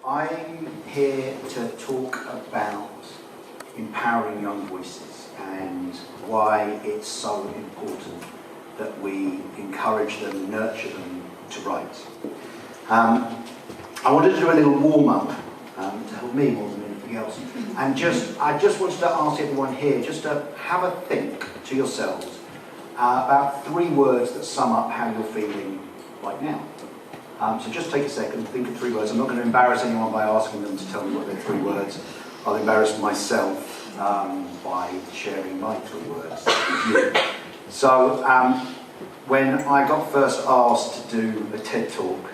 I'm here to talk about empowering young voices and why it's so important that we encourage them, nurture them to write. I wanted to do a little warm-up to help me more than anything else. And I just wanted to ask everyone here just to have a think to yourselves about 3 words that sum up how you're feeling right now. So just take a second and think of 3 words. I'm not going to embarrass anyone by asking them to tell me what their 3 words. I'll embarrass myself by sharing my 3 words with you. So when I got first asked to do a TED talk,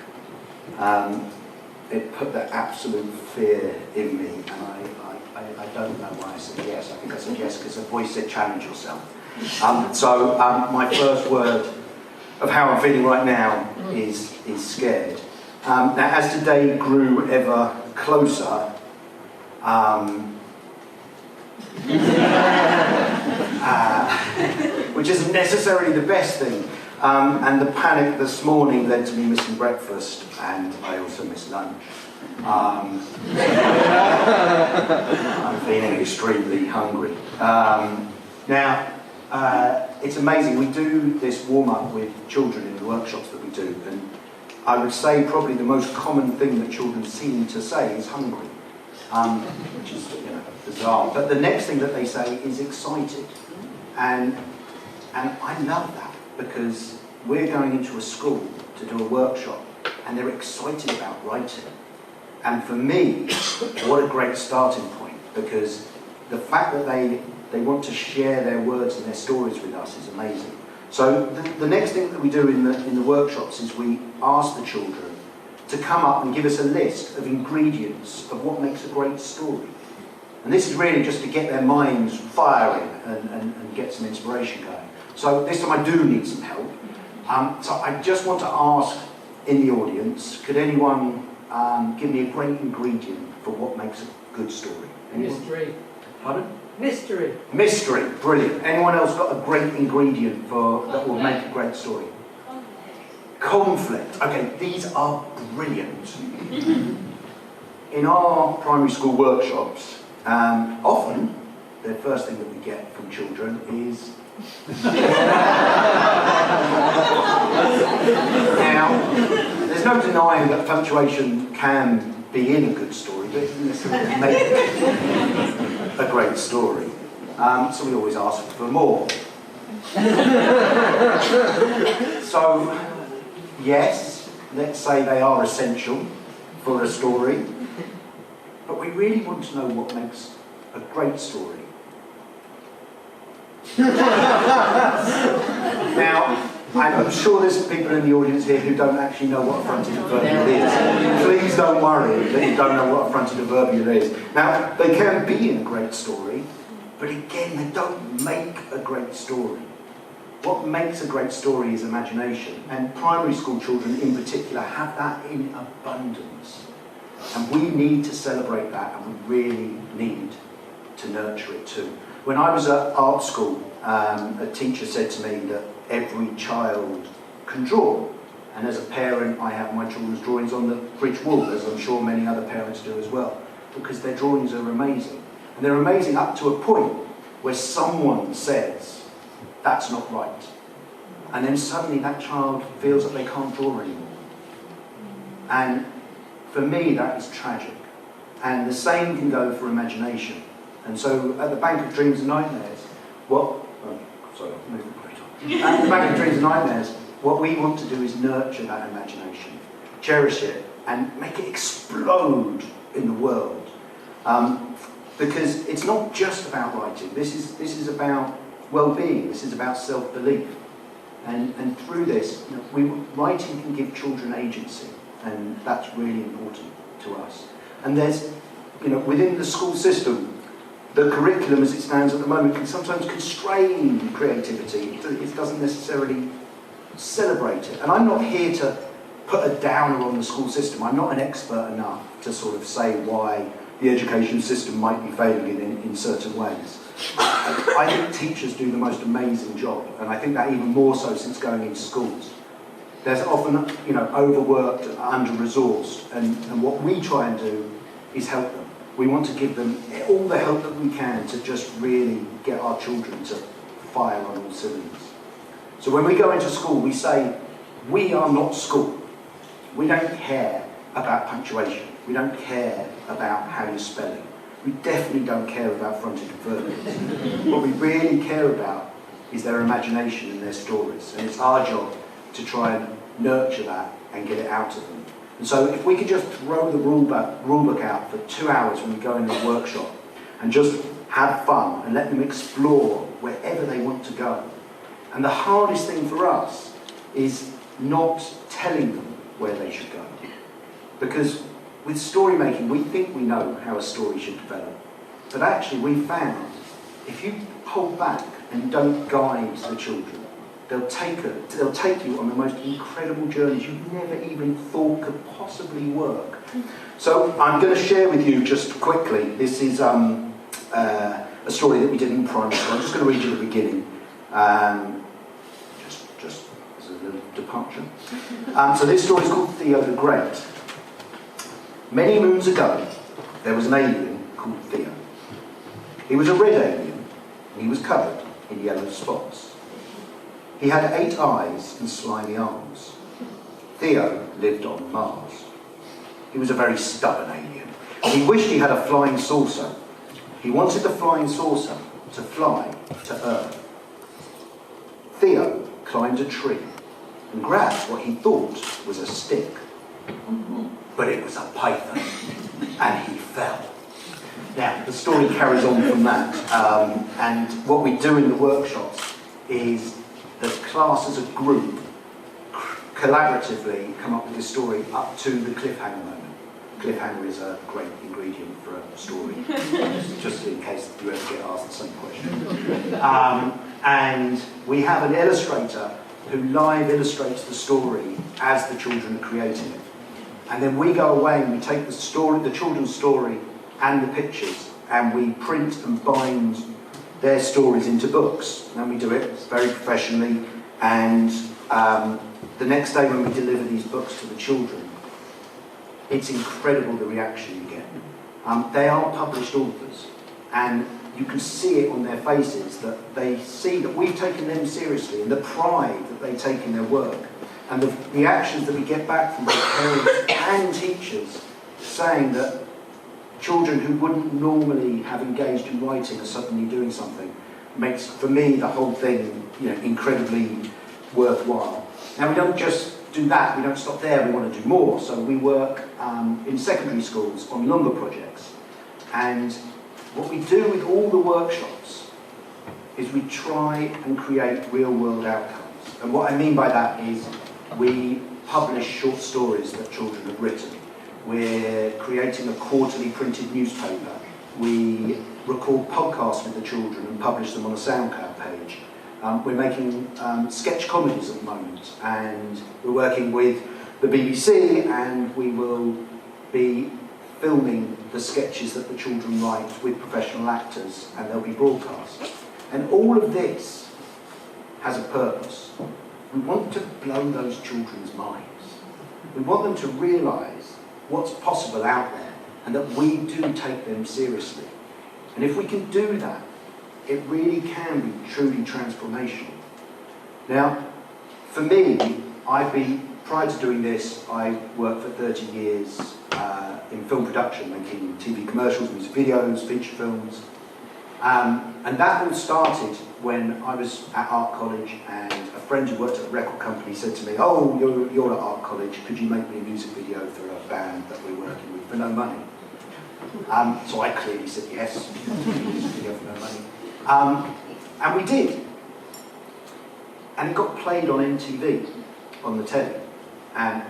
it put the absolute fear in me, and I don't know why I said yes. I think I said yes because the voice said challenge yourself. So my first word of how I'm feeling right now is scared. Now, as the day grew ever closer, which isn't necessarily the best thing, and the panic this morning led to me missing breakfast, and I also missed lunch. I'm feeling extremely hungry. Now, it's amazing. We do this warm-up with children in the workshops that we do, and I would say probably the most common thing that children seem to say is hungry, which is bizarre. But the next thing that they say is excited, and I love that because we're going into a school to do a workshop, and they're excited about writing. And for me, what a great starting point, because the fact that they want to share their words and their stories with us is amazing. So the next thing that we do in the workshops is we ask the children to come up and give us a list of ingredients of what makes a great story. And this is really just to get their minds firing and get some inspiration going. So this time I do need some help. So I just want to ask in the audience, could anyone give me a great ingredient for what makes a good story? Anyone? Mystery. Pardon? Mystery. Mystery, brilliant. Anyone else got a great ingredient that will make a great story? Conflict. Okay, these are brilliant. In our primary school workshops, often the first thing that we get from children is now, there's no denying that punctuation can be in a good story, but it doesn't necessarily make a great story. So we always ask for more. So, yes, let's say they are essential for a story, but we really want to know what makes a great story. Now, I'm sure there's people in the audience here who don't actually know what a fronted adverbial is. Please don't worry that you don't know what a fronted adverbial is. Now, they can be in a great story, but again, they don't make a great story. What makes a great story is imagination, and primary school children in particular have that in abundance. And we need to celebrate that, and we really need to nurture it too. When I was at art school, a teacher said to me that every child can draw. And as a parent, I have my children's drawings on the fridge wall, as I'm sure many other parents do as well, because their drawings are amazing. And they're amazing up to a point where someone says, that's not right. And then suddenly that child feels that they can't draw anymore. And for me, that is tragic. And the same can go for imagination. And so at the Bank of Dreams and Nightmares, at the Bank of Dreams and Nightmares, what we want to do is nurture that imagination, cherish it, and make it explode in the world. Because it's not just about writing. This is about well-being. This is about self-belief. And through this, writing can give children agency, and that's really important to us. And there's, within the school system, the curriculum as it stands at the moment can sometimes constrain creativity. It doesn't necessarily celebrate it. And I'm not here to put a downer on the school system. I'm not an expert enough to sort of say why the education system might be failing in certain ways. I think teachers do the most amazing job, and I think that even more so since going into schools. There's often, overworked, under-resourced, and what we try and do is help them. We want to give them all the help that we can to just really get our children to fire on all cylinders. So when we go into school, we say, we are not school. We don't care about punctuation. We don't care about how you're spelling. We definitely don't care about fronted verbs. What we really care about is their imagination and their stories. And it's our job to try and nurture that and get it out of them. And so if we could just throw the rule book out for 2 hours when we go into a workshop and just have fun and let them explore wherever they want to go. And the hardest thing for us is not telling them where they should go. Because with story making, we think we know how a story should develop. But actually we found if you hold back and don't guide the children, they'll take you on the most incredible journeys you never even thought could possibly work. So I'm going to share with you just quickly, this is a story that we did in primary school. I'm just going to read you the beginning, just as a little departure. So this story is called Theo the Great. Many moons ago, there was an alien called Theo. He was a red alien, and he was covered in yellow spots. He had 8 eyes and slimy arms. Theo lived on Mars. He was a very stubborn alien. He wished he had a flying saucer. He wanted the flying saucer to fly to Earth. Theo climbed a tree and grabbed what he thought was a stick. But it was a python, and he fell. Now, the story carries on from that, and what we do in the workshops is the class as a group collaboratively come up with a story up to the cliffhanger moment. Cliffhanger is a great ingredient for a story, just in case you ever get asked the same question. And we have an illustrator who live illustrates the story as the children are creating it. And then we go away and we take the story, the children's story and the pictures, and we print and bind their stories into books. And we do it very professionally, and the next day when we deliver these books to the children, it's incredible the reaction you get. They are published authors, and you can see it on their faces that they see that we've taken them seriously, and the pride that they take in their work, and the reactions that we get back from both parents and teachers saying that children who wouldn't normally have engaged in writing are suddenly doing something makes, for me, the whole thing, incredibly worthwhile. Now, we don't just do that, we don't stop there, we want to do more. So we work in secondary schools on longer projects. And what we do with all the workshops is we try and create real-world outcomes. And what I mean by that is we publish short stories that children have written. We're creating a quarterly printed newspaper. We record podcasts with the children and publish them on a SoundCloud page. We're making sketch comedies at the moment, and we're working with the BBC, and we will be filming the sketches that the children write with professional actors, and they'll be broadcast. And all of this has a purpose. We want to blow those children's minds. We want them to realise what's possible out there, and that we do take them seriously. And if we can do that, it really can be truly transformational. Now, for me, prior to doing this, I worked for 30 years in film production, making TV commercials, music videos, feature films. And that all started when I was at art college, and a friend who worked at a record company said to me, "Oh, you're at art college, could you make me a music video for a band that we're working with for no money?" So I clearly said yes, music video for no money. And we did. And it got played on MTV, on the telly, and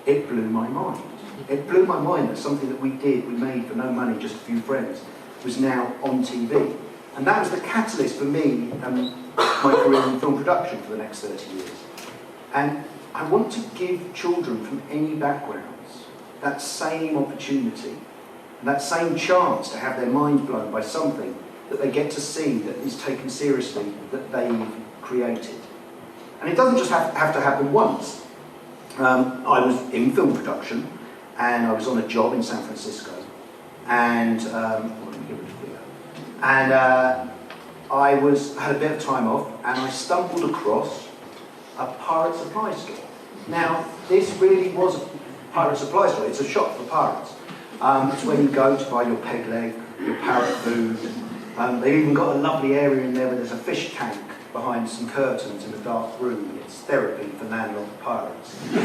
it blew my mind. It blew my mind that something that we made for no money, just a few friends, was now on TV. And that was the catalyst for me and my career in film production for the next 30 years. And I want to give children from any backgrounds that same opportunity, and that same chance to have their mind blown by something that they get to see that is taken seriously, that they've created. And it doesn't just have to happen once. I was in film production, and I was on a job in San Francisco, and I had a bit of time off, and I stumbled across a pirate supply store. Now, this really was a pirate supply store. It's a shop for pirates. It's where you go to buy your peg leg, your parrot food. They've even got a lovely area in there where there's a fish tank behind some curtains in a dark room. It's therapy for landlocked pirates. And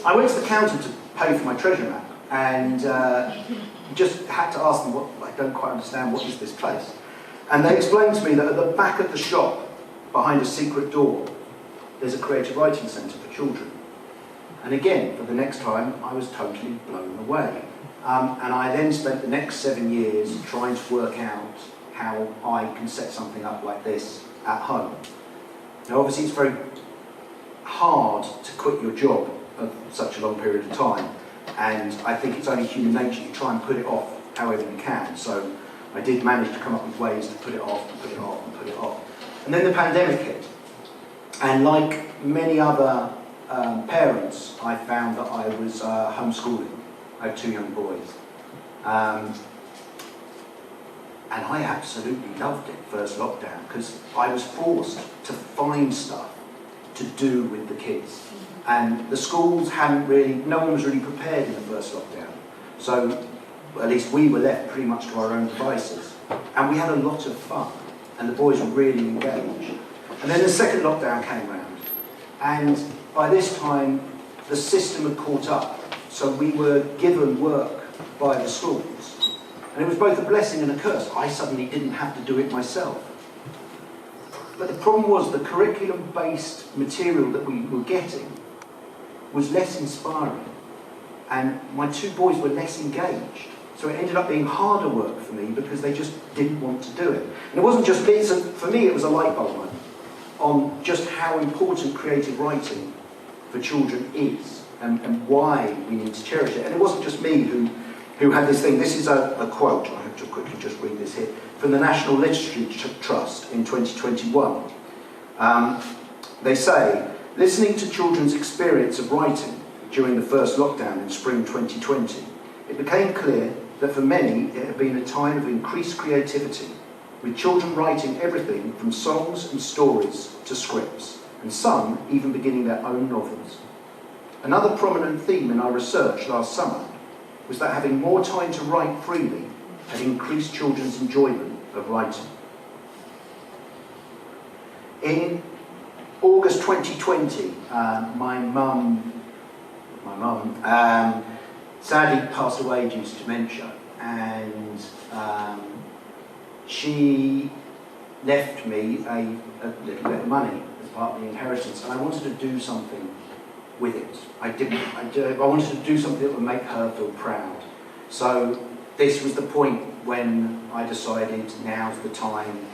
I went to the counter to pay for my treasure map, and just had to ask them, I don't quite understand, what is this place? And they explained to me that at the back of the shop, behind a secret door, there's a creative writing centre for children. And again, for the next time, I was totally blown away. And I then spent the next 7 years trying to work out how I can set something up like this at home. Now, obviously, it's very hard to quit your job for such a long period of time. And I think it's only human nature to try and put it off however you can. So I did manage to come up with ways to put it off, and put it off, and put it off. And then the pandemic hit. And like many other parents, I found that I was homeschooling. I have 2 young boys. And I absolutely loved it, first lockdown, because I was forced to find stuff to do with the kids. And the schools no one was really prepared in the first lockdown. So at least we were left pretty much to our own devices. And we had a lot of fun. And the boys were really engaged. And then the second lockdown came around. And by this time, the system had caught up. So we were given work by the schools. And it was both a blessing and a curse. I suddenly didn't have to do it myself. But the problem was the curriculum-based material that we were getting was less inspiring. And my 2 boys were less engaged. So it ended up being harder work for me because they just didn't want to do it. And it wasn't just me, so for me it was a light bulb moment on just how important creative writing for children is and why we need to cherish it. And it wasn't just me who had this thing. This is a quote, I have to quickly just read this here, from the National Literature Trust in 2021. They say, listening to children's experience of writing during the first lockdown in spring 2020, it became clear that for many it had been a time of increased creativity, with children writing everything from songs and stories to scripts, and some even beginning their own novels. Another prominent theme in our research last summer was that having more time to write freely had increased children's enjoyment of writing. In August 2020, my mum sadly passed away due to dementia, and she left me a little bit of money as part of the inheritance, and I wanted to do something with it. I wanted to do something that would make her feel proud. So this was the point when I decided now's the time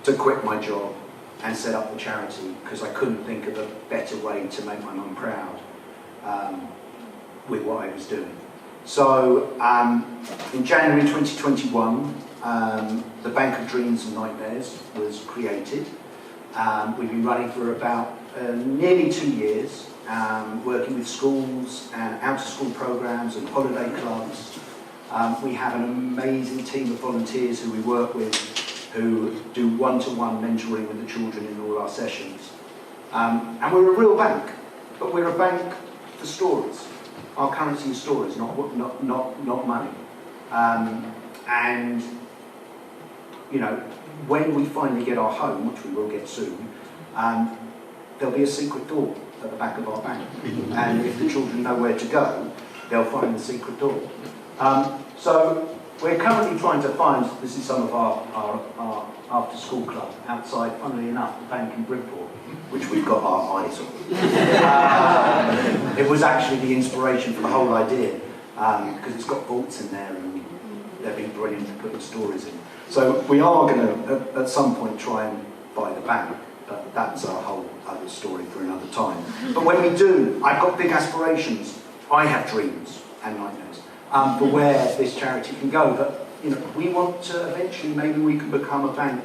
to quit my job and set up the charity, because I couldn't think of a better way to make my mum proud with what I was doing. So in January 2021, the Bank of Dreams and Nightmares was created. We've been running for about nearly 2 years, working with schools and out-of-school programs and holiday clubs. We have an amazing team of volunteers who we work with, who do one-to-one mentoring with the children in all our sessions. And we're a real bank, but we're a bank for stories. Our currency is stories, not money. And you know, when we finally get our home, which we will get soon, there'll be a secret door at the back of our bank. And if the children know where to go, they'll find the secret door. So we're currently trying to find, this is some of our after-school club outside, funnily enough, the bank in Bridport, which we've got our eyes on. It was actually the inspiration for the whole idea, because it's got vaults in there and they've been brilliant for putting stories in. So we are going to, at some point, try and buy the bank, but that's our whole other story for another time. But when we do, I've got big aspirations. I have dreams and nightmares for where this charity can go. But you know, we want to eventually, maybe we can become a bank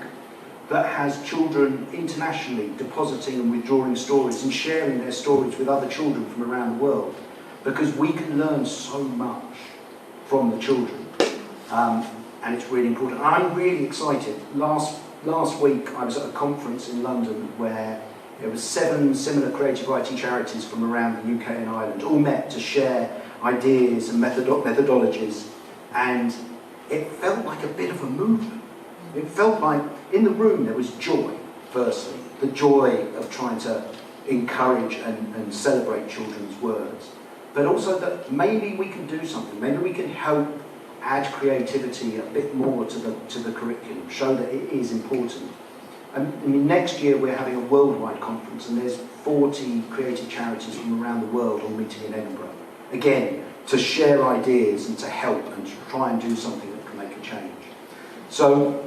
that has children internationally depositing and withdrawing stories and sharing their stories with other children from around the world, because we can learn so much from the children, and it's really important. I'm really excited. Last week I was at a conference in London where there were 7 similar creative writing charities from around the UK and Ireland, all met to share ideas and methodologies, and it felt like a bit of a movement. It felt like in the room there was joy, firstly, the joy of trying to encourage and celebrate children's words, but also that maybe we can do something, maybe we can help add creativity a bit more to the curriculum, show that it is important. I mean, next year we're having a worldwide conference and there's 40 creative charities from around the world all meeting in Edinburgh. Again, to share ideas and to help and to try and do something that can make a change. So,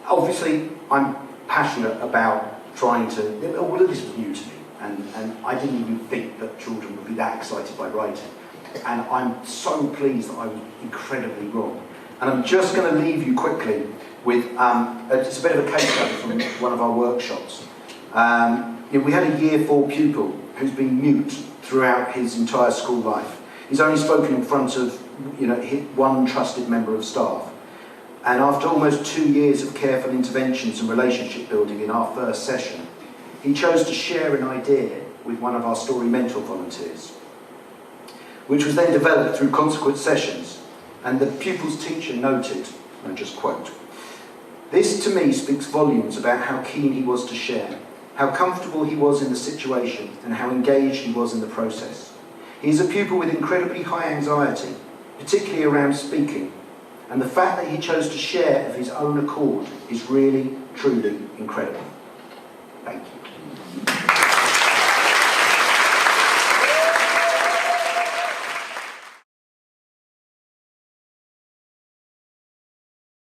obviously, I'm passionate about trying to... All of this was new to me, and I didn't even think that children would be that excited by writing. And I'm so pleased that I was incredibly wrong. And I'm just going to leave you quickly with it's a bit of a case study from one of our workshops. We had a year 4 pupil who's been mute throughout his entire school life. He's only spoken in front of one trusted member of staff. And after almost 2 years of careful interventions and relationship building in our first session, he chose to share an idea with one of our Story Mentor volunteers, which was then developed through consequent sessions. And the pupil's teacher noted, and I just quote, "This to me speaks volumes about how keen he was to share, how comfortable he was in the situation, and how engaged he was in the process. He is a pupil with incredibly high anxiety, particularly around speaking, and the fact that he chose to share of his own accord is really, truly incredible." Thank you.